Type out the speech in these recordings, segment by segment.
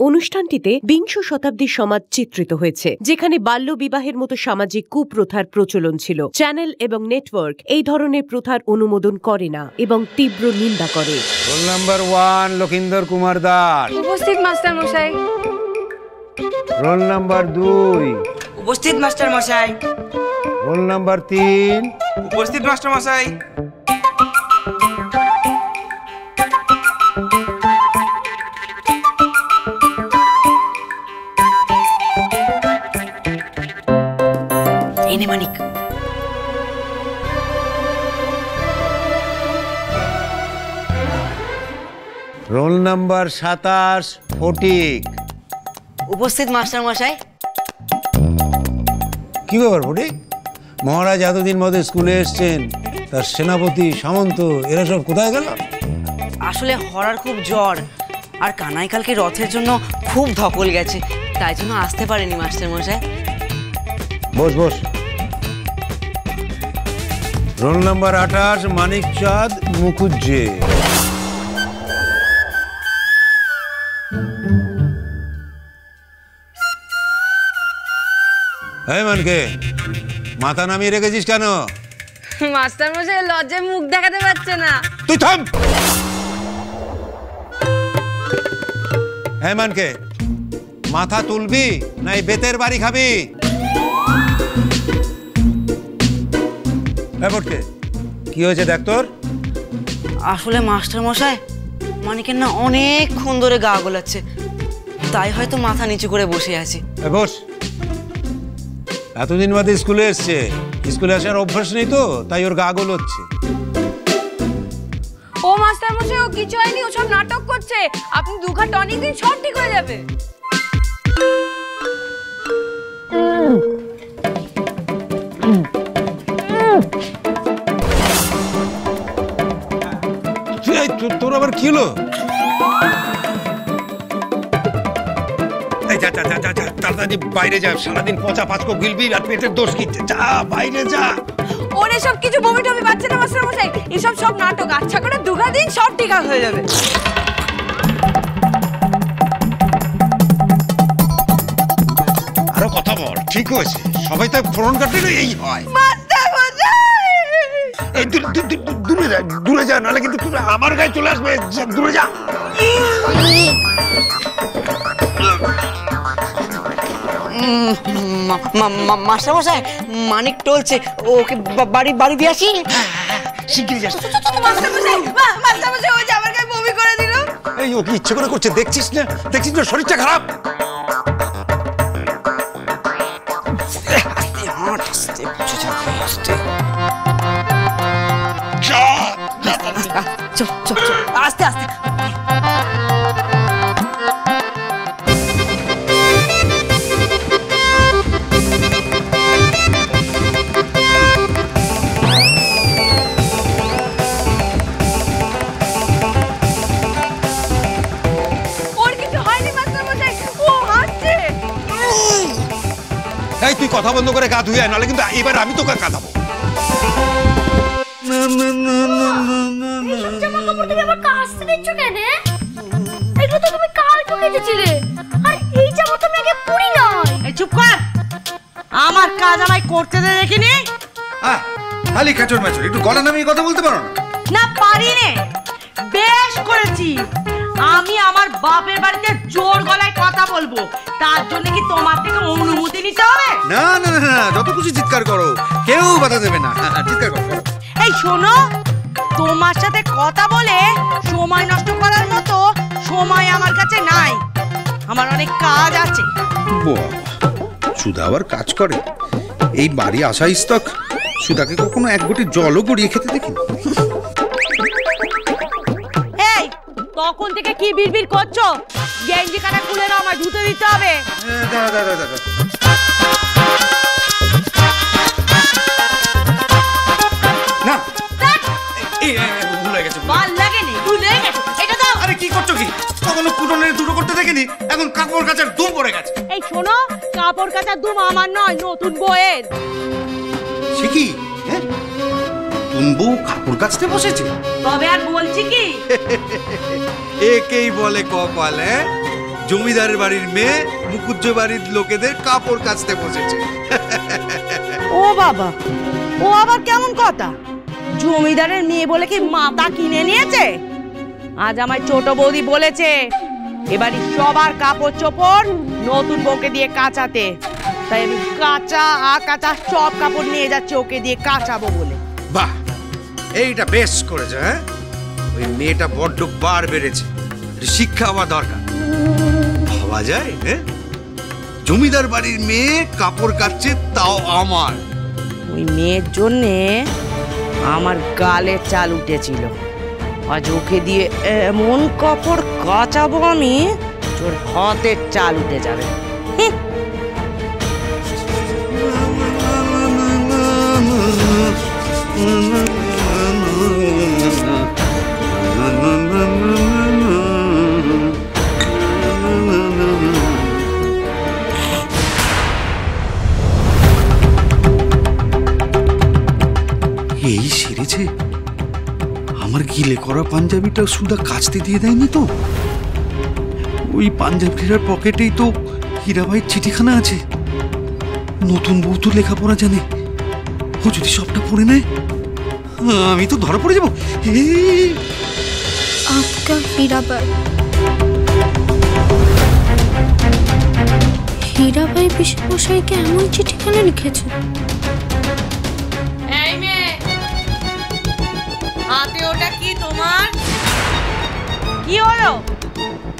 অনুষ্ঠানটিতে বিংশ শতাব্দীর সমাজ চিত্রিত হয়েছে, যেখানে বাল্যবিবাহের মতো সামাজিক কুপ্রথার প্রচলন ছিল। চ্যানেল এবং নেটওয়ার্ক এই ধরনের প্রথার অনুমোদন করে না এবং তীব্র নিন্দা করে। Roll number 1 Lakhindar Kumar Das. উপস্থিত মাস্টার মশাই। রোল নাম্বার 2 উপস্থিত মাস্টার মশাই। রোল নাম্বার 3 উপস্থিত মাস্টার মশাই। মানিক। Roll number 27 Phatik. উপস্থিত মাস্টার মশাই। কি ব্যাপার ফটিক? মহারাজ এতদিন মধ্যে স্কুলে এসছেন, তার সেনাপতি সামন্ত এরা সব কোথায় গেল? আসলে হরার খুব জ্বর, আর কানাই কালকে রথের জন্য খুব ধকল গেছে, তাই জন্য আসতে পারেনি মাস্টার মশাই। বস বস। রোল নাম্বার 28 মানিক চাঁদ মুখুজ্জে। এই মানকে মাথা নামিয়ে রেখেছিস কেন? মাস্টার মশাই লজ্জায় মুখ দেখাতে পারছে না। তুই থাম। এই মানকে মাথা তুলবি না এই বেতের বাড়ি খাবি? কি হয়েছে দেখ তোর? আসলে মাস্টার মশাই মানিকের না অনেকক্ষণ ধরে গা গোলাচ্ছে, তাই হয়তো মাথা নিচু করে বসে আছি। বস। এতদিন বাদে স্কুলে এসছে, স্কুলে আসার অভ্যাস নেই তো, তাই ওর গা গোলাচ্ছে। ও মাস্টার মশাই, ও কিছু হয়নি, ও সব নাটক করছে। আপনি দুঘা টনিক দিন, সব ঠিক হয়ে যাবে। তোর আবার কি হলো? তাড়াতাড়ি বাইরে যা, সারাদিন পচা পাঁচকো গিলবি আর পেটের দোষ কি? যা বাইরে যা। ওর এসব কিছু বমি টমি পাচ্ছে না মাস্টার মশাই, এসব সব নাটক। আচ্ছা করে দুঘা দিন, সব ঠিক হয়ে যাবে। আরো কথা বল। ঠিক হয়েছে, সবাই তো ফোরন কাটলে এই হয়। মাস্টার মশাই এই দূরে যা, দূরে যা, নাহলে কিন্তু আমার গায়ে চলে আসবে। দূরে যা। মাস্টার মশাই মানিক টলছে, ওকে বাড়ি বাড়ি দিয়ে আসি। শিগগিরি যাস। মাস্টার মশাই, মাস্টার মশাই, ও যে আমার গায়ে বমি করে দিল। এই ও কি ইচ্ছে করে করছে? দেখছিস না, দেখছিস না শরীরটা খারাপ? আস্তে আস্তে। এই তুই কথা বন্ধ করে গা ধুয়ে আয়, নাহলে কিন্তু এবার আমি তোকে কাঁদাবো। আমার কাজ আমায় করতে দে, দেখিনি? খালি খেচর মেচর, একটু গলা নামিয়ে কথা বলতে পারো না? পারি নে, বেশ করেছি। আমি আমার বাপের বাড়িতে জোর গলায় কথা বলবো, তার জন্য কি তোমার থেকে অনুমতি নিতে হবে? না না না, যত খুশি চিৎকার করো, কেউ বাধা দেবে না। চিৎকার করো। এই শোনো, তোমার সাথে কথা বলে সময় নষ্ট করার মতো সময় আমার কাছে নাই, আমার অনেক কাজ আছে। সুধা আবার কাজ করে? এই বাড়ি আসা ইস্তক সুধাকে কখনো এক ঘটি জলও গড়িয়ে খেতে দেখি। এই তখন থেকে কি বিড়বিড় করছো? গেঞ্জি কাটা খুলে নাও, আমার ধুতে দিতে হবে। না ভুলে গেছে। ভাল লাগেনি, ভুলে গেছে। এটা দাও। আরে কি করছো কি? কখনো কুটনের দুটো করতে দেখিনি, এখন কাপড় কাচার দুম পড়ে গেছে। এই শোনো, কাপড় কাচার দুম আমার নয়, নতুন বউয়ের। সে কি? নতুন বউ কাপড় কাচতে বসেছে? তবে আর বলছি কি, একেই বলে কপাল। জমিদারের বাড়ির মেয়ে মুকুজ্জ বাড়ির লোকেদের কাপড় কাচতে বসেছে। ও বাবা, ও আবার কেমন কথা? জমিদারের মেয়ে বলে কি মাথা কিনে নিয়েছে? আজ আমার ছোট বৌদি বলেছে এবারে সবার কাপড় চোপড় নতুন বউকে দিয়ে কাচাতে। তাই আমি কাঁচা কাঁচা সব কাপড় নিয়ে যাচ্ছি ওকে দিয়ে কাচাবো বলে। বাহ, এইটা বেশ করেছে। হ্যাঁ, ওই মেয়েটা বড্ড বার বেড়েছে, শিক্ষা হওয়া দরকার। ভাবা যায়, হ্যাঁ, জমিদার বাড়ির মেয়ে কাপড় কাচ্ছে, তাও আমার। ওই মেয়ের জন্যে আমার গালে চাল উঠেছিল। আজ ওকে দিয়ে এমন কাপড় কাচাবো আমি, তোর হাতের চাল উঠে যাবে। এই সেরেছে। আমার গিলে করা পাঞ্জাবিটা সুধা কাচতে দিয়ে দেয়নি তো? ওই পাঞ্জাবিটার পকেটেই তো হীরাবাইয়ের চিঠিখানা আছে। নতুন বউ তো লেখাপড়া জানে, ও যদি সবটা পড়ে নেয় আমি তো ধরা পড়ে যাবো। आपका हीराबाई, हीराबाई পিসেমশাইকে এমন চিঠিখানা লিখেছে। এই মেয়ে, হাতে ওটা কি তোমার? কি হলো?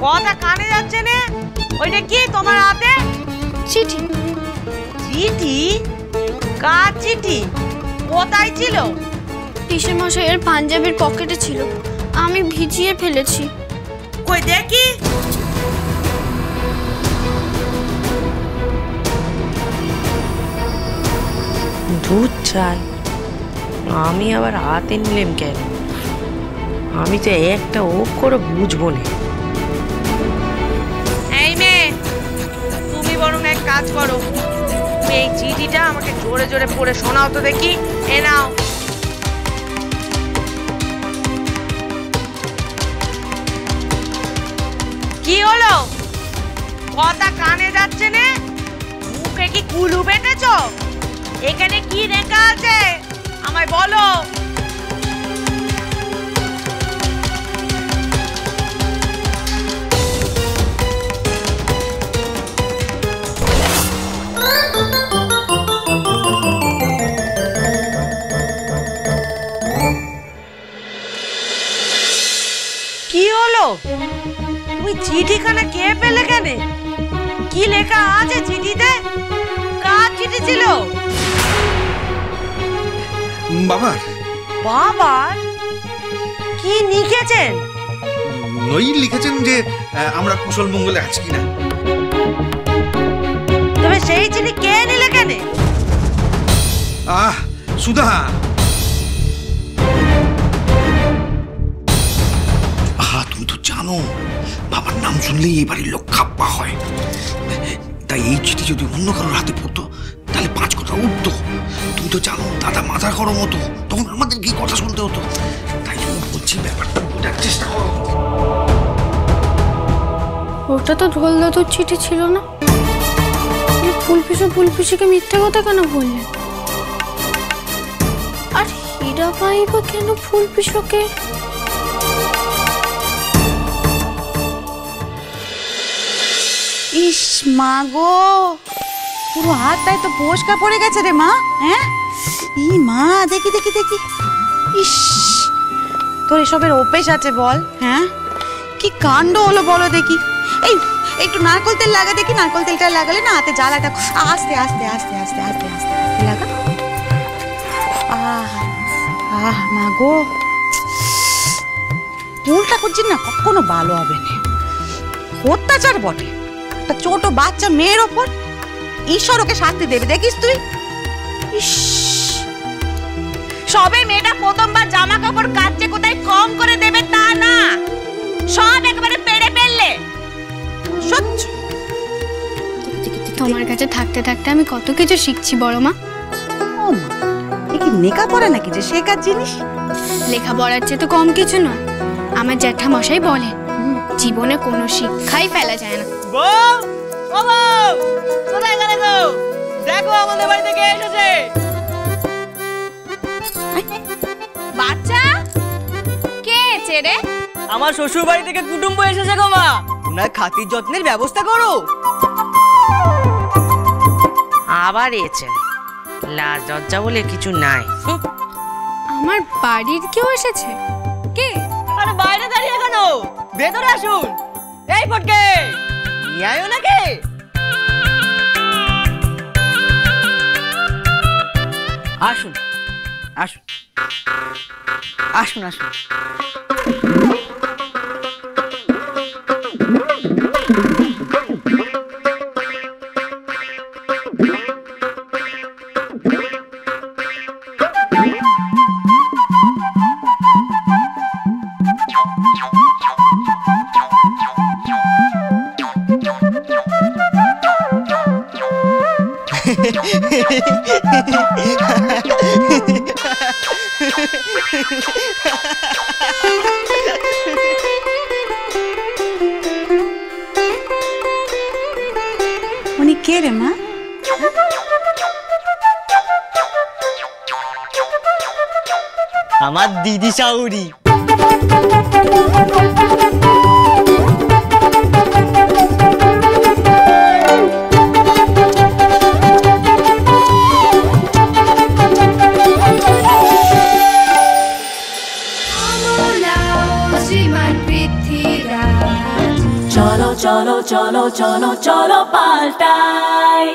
কথা কানে যাচ্ছে না? ওইটা কি তোমার হাতে? চিঠি। চিঠি? কার চিঠি? কোথায় ছিল? পিসেমশাইয়ের পাঞ্জাবির পকেটে ছিল, আমি ভিজিয়ে ফেলেছি। কই দেখি। দুধ চাই, আমি আবার হাতে নিলাম কেন? আমি তো একটা অক্ষর বুঝবো না। এই মেয়ে, তুমি বরং এক কাজ করো, তুমি এই চিঠিটা আমাকে জোরে জোরে পড়ে শোনাও তো দেখি। এ নাও। কি হলো? কথা কানে যাচ্ছে না? মুখে কি কুলু বেটেছ? এখানে কি লেখা আছে আমায় বলো। কি হলো? তুমি চিঠিখানা কে পেলে কেন? কি লেখা আছে চিঠিতে? কার চিঠি ছিল? বাবার। বাবার? কি লিখেছেন? ওই লিখেছেন যে আমরা কুশল মঙ্গলে আছি কিনা। তবে সেই চিঠি কে নিলে কেন? সুধা, তুমি তো জানো বাবার নাম শুনলেই এই বাড়ির লোক খাপ্পা হয়। তাই এই চিঠি যদি অন্য কারোর হাতে পড়তো তাহলে 5 কথা উঠতো। তুমি তো জানো দাদা মাথা গরম হতো, তখন আমাদের কি কথা শুনতে হতো। তাই জন্য বলছি ব্যাপারটা বোঝার চেষ্টা করো। ওটা তো ঢোল দাদুর চিঠি ছিল না? ফুলপিসিকে মিথ্যা কথা কেন বললেন? আর হীরাবাই বা কেন ফুলপিসকে? ইস মা গো, পুরো হাতটায় তো ফোসকা পড়ে গেছে রে মা। হ্যাঁ, ই মা, দেখি দেখি দেখি। ইস, তোর এসবের অভ্যেস আছে বল? হ্যাঁ, কি কাণ্ড হলো বলো দেখি। এই একটু নারকোল তেল লাগা দেখি। নারকোল তেলটা লাগালে না হাতে জ্বালাটা আস্তে আস্তে আস্তে আস্তে আস্তে আস্তে আস্তে লাগা। আহ মা গো, ভুলটা করছিস না, কখনো ভালো হবে না। অত্যাচার বটে, একটা ছোট বাচ্চা মেয়ের ওপর। ঈশ্বর ওকে শাস্তি দেবে, দেখিস তুই। ইস, সবে মেয়েটা প্রথমবার জামা কাপড় কাচছে, কোথায় কম করে দেবে তা না, সব একেবারে পেড়ে ফেললে। সহ্য। তোমার কাছে থাকতে থাকতে আমি কত কিছু শিখছি বড় মা। ও মা, এ কি লেখাপড়া নাকি যে শেখার জিনিস? লেখাপড়ার চেয়ে তো কম কিছু নয়। আমার জ্যাঠামশাই বলে জীবনে কোনো শিক্ষাই ফেলা যায় না। বউ, ও বউ, কোথায় গেলে গো? দেখো আমাদের বাড়িতে কে এসেছে। বাচ্চা কে এসেছে রে? আমার শ্বশুর বাড়ি থেকে কুটুম্ব এসেছে গো মা। ওনার খাতির যত্নের ব্যবস্থা করো। আবার এসেছেন, লাজ লজ্জা বলে কিছু নাই। আমার বাড়ির কেউ এসেছে? কে? আরে বাইরে দাঁড়িয়ে কেন? ভেতরে আসুন। এই ফটকে, নিয়ে আয় ওনাকে। আসুন আসুন আসুন আসুন। উনি কে রে মা? আমার দিদি শাউরি। চলো চলো চলো চলো চলো পাল্টাই।